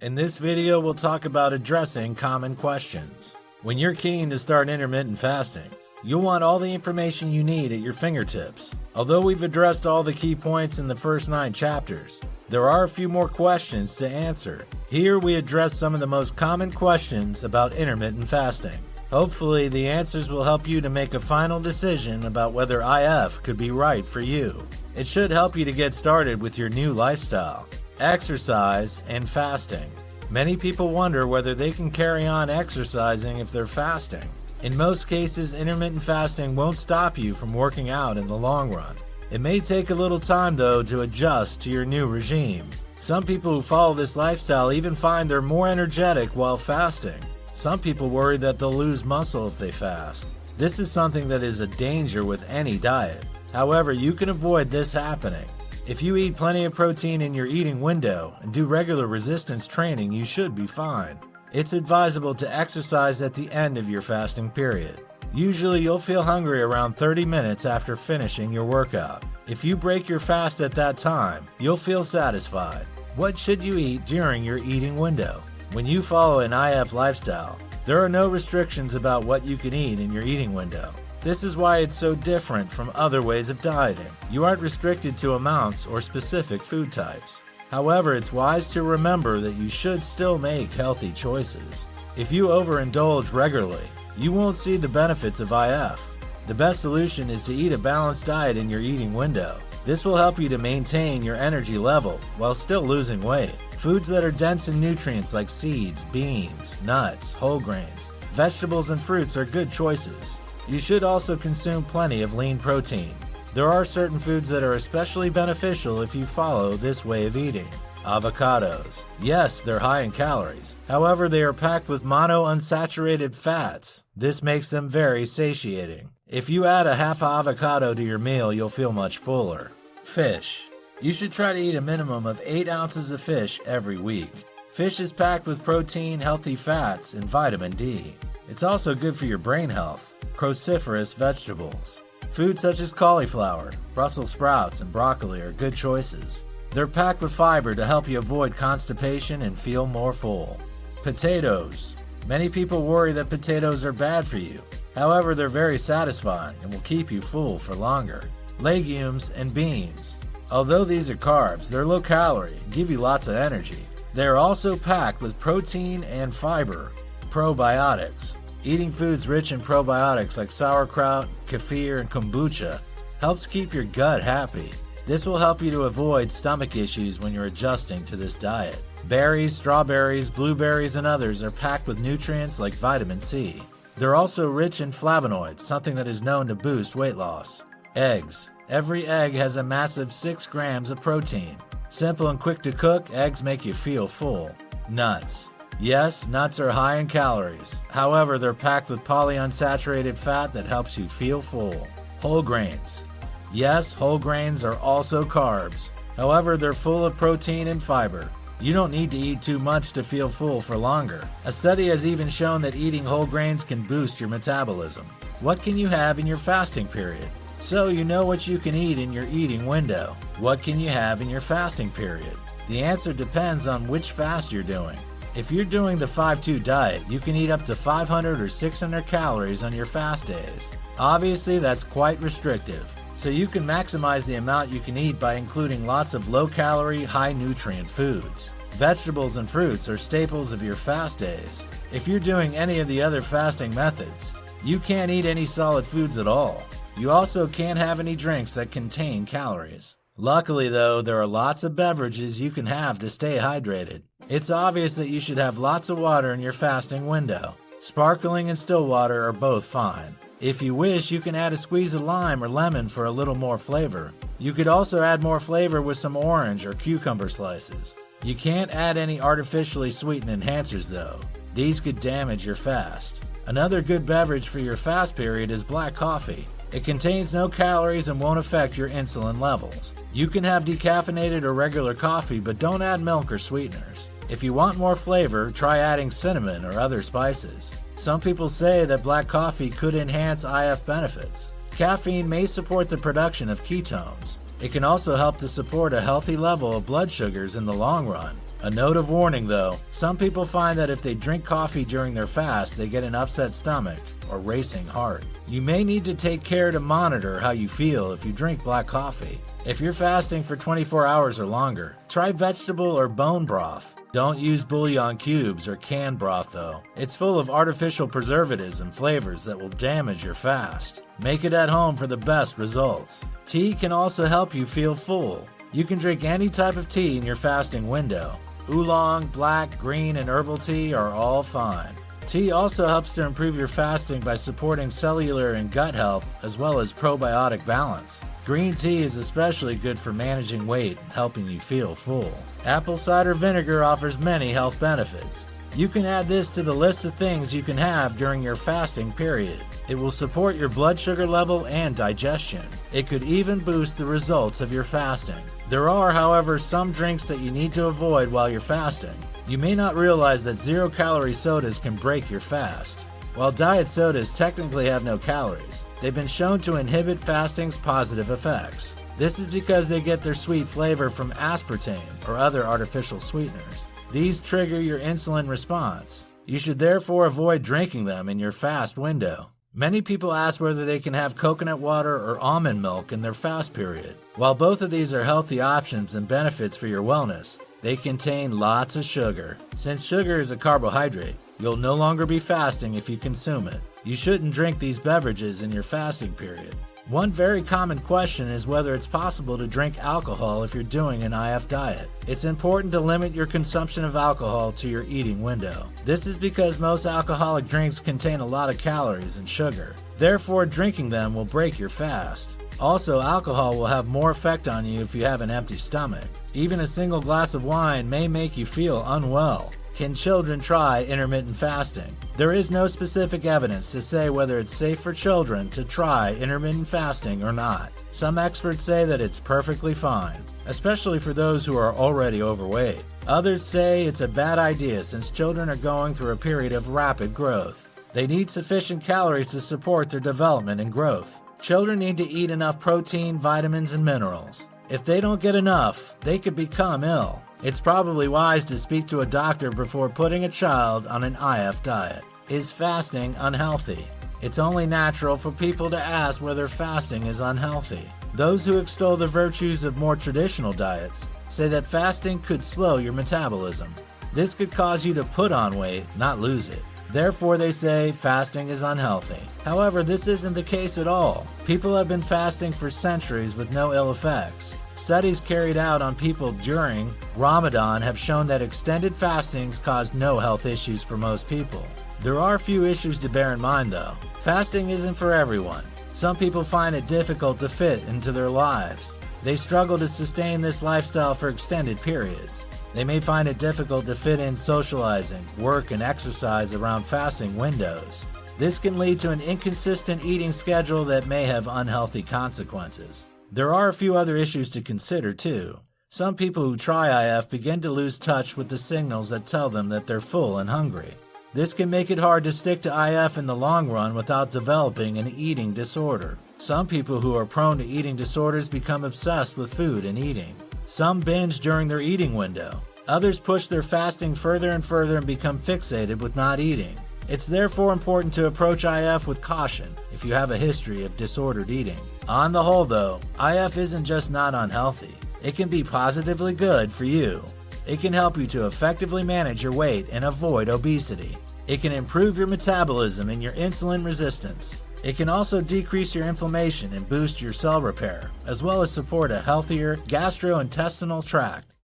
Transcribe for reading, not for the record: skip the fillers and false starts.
In this video, we'll talk about addressing common questions. When you're keen to start intermittent fasting, you'll want all the information you need at your fingertips. Although we've addressed all the key points in the first 9 chapters, there are a few more questions to answer. Here we address some of the most common questions about intermittent fasting. Hopefully, the answers will help you to make a final decision about whether IF could be right for you. It should help you to get started with your new lifestyle, exercise, and fasting. Many people wonder whether they can carry on exercising if they're fasting. In most cases, intermittent fasting won't stop you from working out in the long run. It may take a little time, though, to adjust to your new regime. Some people who follow this lifestyle even find they're more energetic while fasting. Some people worry that they'll lose muscle if they fast. This is something that is a danger with any diet. However, you can avoid this happening. If you eat plenty of protein in your eating window and do regular resistance training, you should be fine. It's advisable to exercise at the end of your fasting period. Usually you'll feel hungry around 30 minutes after finishing your workout. If you break your fast at that time, you'll feel satisfied. What should you eat during your eating window? When you follow an IF lifestyle, there are no restrictions about what you can eat in your eating window. This is why it's so different from other ways of dieting. You aren't restricted to amounts or specific food types. However, it's wise to remember that you should still make healthy choices. If you overindulge regularly, you won't see the benefits of IF. The best solution is to eat a balanced diet in your eating window. This will help you to maintain your energy level while still losing weight. Foods that are dense in nutrients like seeds, beans, nuts, whole grains, vegetables, and fruits are good choices. You should also consume plenty of lean protein. There are certain foods that are especially beneficial if you follow this way of eating. Avocados. Yes, they're high in calories. However, they are packed with monounsaturated fats. This makes them very satiating. If you add a half avocado to your meal, you'll feel much fuller. Fish. You should try to eat a minimum of 8 ounces of fish every week. Fish is packed with protein, healthy fats, and vitamin D. It's also good for your brain health. Cruciferous vegetables. Foods such as cauliflower, Brussels sprouts, and broccoli are good choices. They're packed with fiber to help you avoid constipation and feel more full. Potatoes. Many people worry that potatoes are bad for you. However, they're very satisfying and will keep you full for longer. Legumes and beans. Although these are carbs, they're low calorie and give you lots of energy. They are also packed with protein and fiber. Probiotics. Eating foods rich in probiotics like sauerkraut, kefir, and kombucha helps keep your gut happy. This will help you to avoid stomach issues when you're adjusting to this diet. Berries, strawberries, blueberries, and others are packed with nutrients like vitamin C. They're also rich in flavonoids, something that is known to boost weight loss. Eggs. Every egg has a massive 6 grams of protein. Simple and quick to cook, eggs make you feel full. Nuts. Yes, nuts are high in calories. However, they're packed with polyunsaturated fat that helps you feel full. Whole grains. Yes, whole grains are also carbs. However, they're full of protein and fiber. You don't need to eat too much to feel full for longer. A study has even shown that eating whole grains can boost your metabolism. What can you have in your fasting period? So you know what you can eat in your eating window. What can you have in your fasting period? The answer depends on which fast you're doing. If you're doing the 5-2 diet, you can eat up to 500 or 600 calories on your fast days. Obviously, that's quite restrictive, so you can maximize the amount you can eat by including lots of low-calorie, high-nutrient foods. Vegetables and fruits are staples of your fast days. If you're doing any of the other fasting methods, you can't eat any solid foods at all. You also can't have any drinks that contain calories. Luckily, though, there are lots of beverages you can have to stay hydrated. It's obvious that you should have lots of water in your fasting window. Sparkling and still water are both fine. If you wish, you can add a squeeze of lime or lemon for a little more flavor. You could also add more flavor with some orange or cucumber slices. You can't add any artificially sweetened enhancers, though. These could damage your fast. Another good beverage for your fast period is black coffee. It contains no calories and won't affect your insulin levels. You can have decaffeinated or regular coffee, but don't add milk or sweeteners. If you want more flavor, try adding cinnamon or other spices. Some people say that black coffee could enhance IF benefits. Caffeine may support the production of ketones. It can also help to support a healthy level of blood sugars in the long run. A note of warning though, some people find that if they drink coffee during their fast, they get an upset stomach or racing heart. You may need to take care to monitor how you feel if you drink black coffee. If you're fasting for 24 hours or longer, try vegetable or bone broth. Don't use bouillon cubes or canned broth though. It's full of artificial preservatives and flavors that will damage your fast. Make it at home for the best results. Tea can also help you feel full. You can drink any type of tea in your fasting window. Oolong, black, green, and herbal tea are all fine. Tea also helps to improve your fasting by supporting cellular and gut health as well as probiotic balance. Green tea is especially good for managing weight and helping you feel full. Apple cider vinegar offers many health benefits. You can add this to the list of things you can have during your fasting period. It will support your blood sugar level and digestion. It could even boost the results of your fasting. There are, however, some drinks that you need to avoid while you're fasting. You may not realize that zero-calorie sodas can break your fast. While diet sodas technically have no calories, they've been shown to inhibit fasting's positive effects. This is because they get their sweet flavor from aspartame or other artificial sweeteners. These trigger your insulin response. You should therefore avoid drinking them in your fast window. Many people ask whether they can have coconut water or almond milk in their fast period. While both of these are healthy options and benefits for your wellness, they contain lots of sugar. Since sugar is a carbohydrate, you'll no longer be fasting if you consume it. You shouldn't drink these beverages in your fasting period. One very common question is whether it's possible to drink alcohol if you're doing an IF diet. It's important to limit your consumption of alcohol to your eating window. This is because most alcoholic drinks contain a lot of calories and sugar. Therefore, drinking them will break your fast. Also, alcohol will have more effect on you if you have an empty stomach. Even a single glass of wine may make you feel unwell. Can children try intermittent fasting? There is no specific evidence to say whether it's safe for children to try intermittent fasting or not. Some experts say that it's perfectly fine, especially for those who are already overweight. Others say it's a bad idea since children are going through a period of rapid growth. They need sufficient calories to support their development and growth. Children need to eat enough protein, vitamins, and minerals. If they don't get enough, they could become ill. It's probably wise to speak to a doctor before putting a child on an IF diet. Is fasting unhealthy? It's only natural for people to ask whether fasting is unhealthy. Those who extol the virtues of more traditional diets say that fasting could slow your metabolism. This could cause you to put on weight, not lose it. Therefore, they say fasting is unhealthy. However, this isn't the case at all. People have been fasting for centuries with no ill effects. Studies carried out on people during Ramadan have shown that extended fastings cause no health issues for most people. There are a few issues to bear in mind though. Fasting isn't for everyone. Some people find it difficult to fit into their lives. They struggle to sustain this lifestyle for extended periods. They may find it difficult to fit in socializing, work, and exercise around fasting windows. This can lead to an inconsistent eating schedule that may have unhealthy consequences. There are a few other issues to consider too. Some people who try IF begin to lose touch with the signals that tell them that they're full and hungry. This can make it hard to stick to IF in the long run without developing an eating disorder. Some people who are prone to eating disorders become obsessed with food and eating. Some binge during their eating window. Others push their fasting further and further and become fixated with not eating. It's therefore important to approach IF with caution if you have a history of disordered eating. On the whole though, IF isn't just not unhealthy. It can be positively good for you. It can help you to effectively manage your weight and avoid obesity. It can improve your metabolism and your insulin resistance. It can also decrease your inflammation and boost your cell repair, as well as support a healthier gastrointestinal tract.